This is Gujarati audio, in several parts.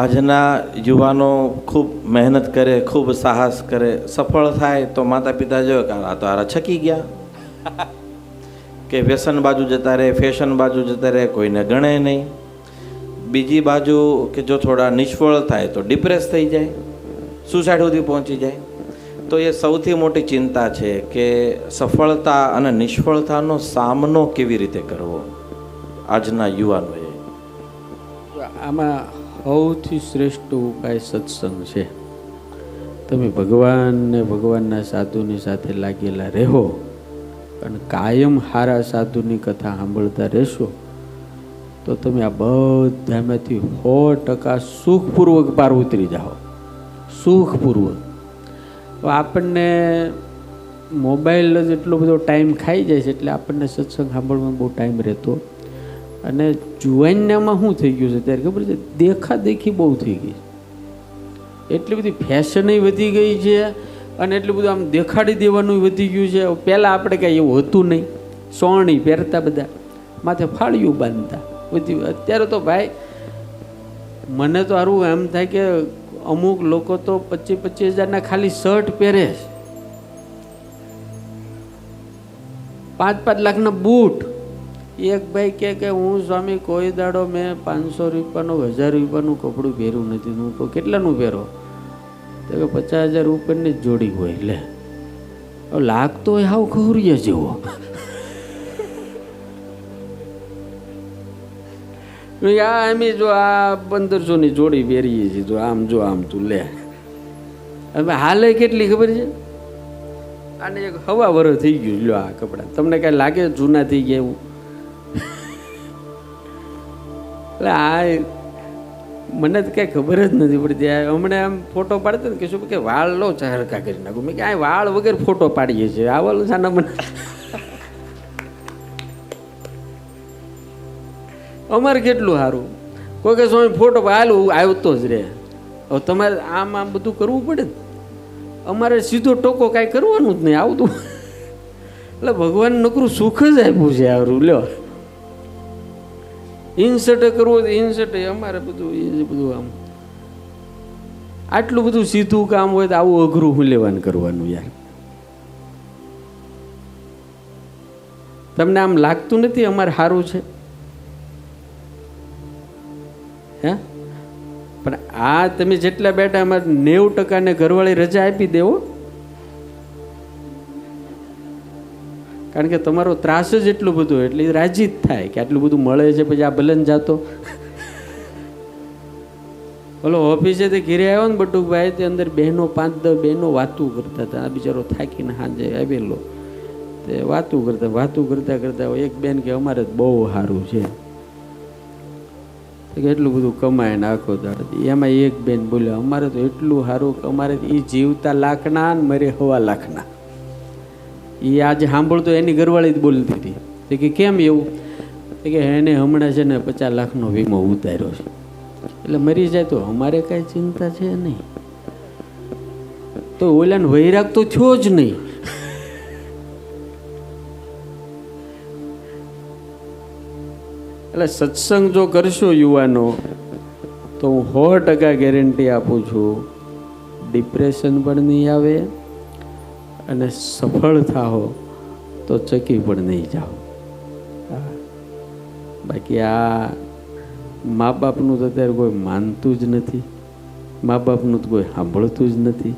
આજના યુવાનો ખૂબ મહેનત કરે, ખૂબ સાહસ કરે, સફળ થાય તો માતા પિતા જોયો કે આ તો આરા છકી ગયા, કે વ્યસન બાજુ જતા રહે, ફેશન બાજુ જતા રહે, કોઈને ગણે નહીં. બીજી બાજુ કે જો થોડા નિષ્ફળ થાય તો ડિપ્રેસ થઈ જાય, સુસાઇડ સુધી પહોંચી જાય. તો એ સૌથી મોટી ચિંતા છે કે સફળતા અને નિષ્ફળતાનો સામનો કેવી રીતે કરવો આજના યુવાનોએ. આમાં સૌથી શ્રેષ્ઠ ઉપાય સત્સંગ છે. તમે ભગવાનને ભગવાનના સાધુની સાથે લાગેલા રહો અને કાયમ સારા સાધુની કથા સાંભળતા રહેશો તો તમે આ બધામાંથી 100% સુખપૂર્વક પાર ઉતરી જાઓ. સુખપૂર્વક. આપણને મોબાઈલ જ એટલો બધો ટાઈમ ખાઈ જાય છે એટલે આપણને સત્સંગ સાંભળવામાં બહુ ટાઈમ રહેતો. અને જુવાનિયામાં શું થઈ ગયું છે ત્યારે ખબર છે, દેખાદેખી બહુ થઈ ગઈ. એટલી બધી ફેશનય વધી ગઈ છે અને એટલું બધું આમ દેખાડી દેવાનું વધી ગયું છે. પહેલાં આપણે કાંઈ એવું હતું નહીં, સોણી પહેરતા, બધા માથે ફાળિયું બાંધતા બધી. અત્યારે તો ભાઈ મને તો સારું એમ થાય કે અમુક લોકો તો 25-25 હજારના ખાલી શર્ટ પહેરે છે, 5-5 લાખના બૂટ. એક ભાઈ કે હું સ્વામી કોઈ દાડો મેં 500 રૂપિયાનું 1000 રૂપિયાનું કપડું પહેર્યું નથી. હું કહું કેટલાનું પહેરો? તો કે 50,000 રૂપિયાની જ જોડી હોય. લે, લાગતો હોય હાવ ખવરિયા જેવો. અમે જો આ 1500ની જોડી પહેરીએ છીએ, જો આમ તું લે. હવે હાલે કેટલી ખબર છે? આને એક હવા વરસ થઈ ગયું. લો આ કપડાં તમને કાંઈ લાગે જૂના થઈ ગયા એવું? એટલે આ મને તો કાંઈ ખબર જ નથી પડતી. હમણાં આમ ફોટો પાડતો ને કે શું કે વાળ લો હરકા કરી નાખું. મેં કે આ વાળ વગર ફોટો પાડીએ છીએ, આવાલું સાના મને. અમારે કેટલું સારું. કોઈ કે સ્વામી ફોટો હાલું આવતો જ રહે. હવે તમારે આમ બધું કરવું પડે ને. અમારે સીધો ટોકો કાંઈ કરવાનું જ નહીં, આવતું. એટલે ભગવાન નકરું સુખ જ આપ્યું છે આવરું. લ્યો, ઇન્સર્ટ કરવું ઇન્સર્ટ. અમારે બધું આમ આટલું બધું સીધું કામ હોય તો આવું અઘરું હું લેવાનું કરવાનું યાર. તમને આમ લાગતું નથી અમારે સારું છે? હે? પણ આ તમે જેટલા બેઠા અમારે 90% ને ઘરવાળી રજા આપી દેવો. કારણ કે તમારો ત્રાસ જ એટલું બધું, એટલે રાજી જ થાય કે આટલું બધું મળે છે. પછી આ ભલન જાતો બોલો ઓફિસે તે ઘેરે આવ્યો ને બટુકભાઈ, તે અંદર બહેનો 5-10 બહેનો વાતું કરતા હતા. આ બિચારો થાકીને સાંજે આવેલો, તે વાતું કરતા એક બેન કે અમારે બહુ સારું છે, એટલું બધું કમાય ને આખો દાડો. એમાં એક બેન બોલ્યો અમારે તો એટલું સારું કે અમારે એ જીવતા લાખના ને મરે 1.25 લાખના. એ આજે સાંભળતો એની ઘરવાળી જ બોલતી હતી. તો કે કેમ એવું? કે એને હમણાં છે ને 50 લાખનો વીમો ઉતાર્યો છે, એટલે મરી જાય તો અમારે કાંઈ ચિંતા છે નહીં. તો ઓલાને વૈરાગ તો થયો જ નહીં. એટલે સત્સંગ જો કરશો યુવાનો તો હું 100% ગેરંટી આપું છું, ડિપ્રેશન પણ નહીં આવે અને સફળ થાઓ તો ચકી પણ નહીં જાઓ. બાકી આ મા બાપનું તો અત્યારે કોઈ માનતું જ નથી, મા બાપનું તો કોઈ સાંભળતું જ નથી.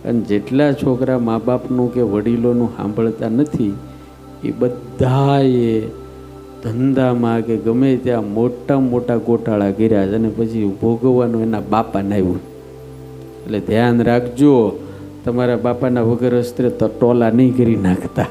અને જેટલા છોકરા મા બાપનું કે વડીલોનું સાંભળતા નથી એ બધાએ ધંધામાં કે ગમે ત્યાં મોટા ગોટાળા કર્યા છે અને પછી ભોગવવાનું એના બાપાને આવ્યું. એટલે ધ્યાન રાખજો, તમારા બાપાના વગર અસ્ત્રે તો ટોલા નહીં કરી નાખતા.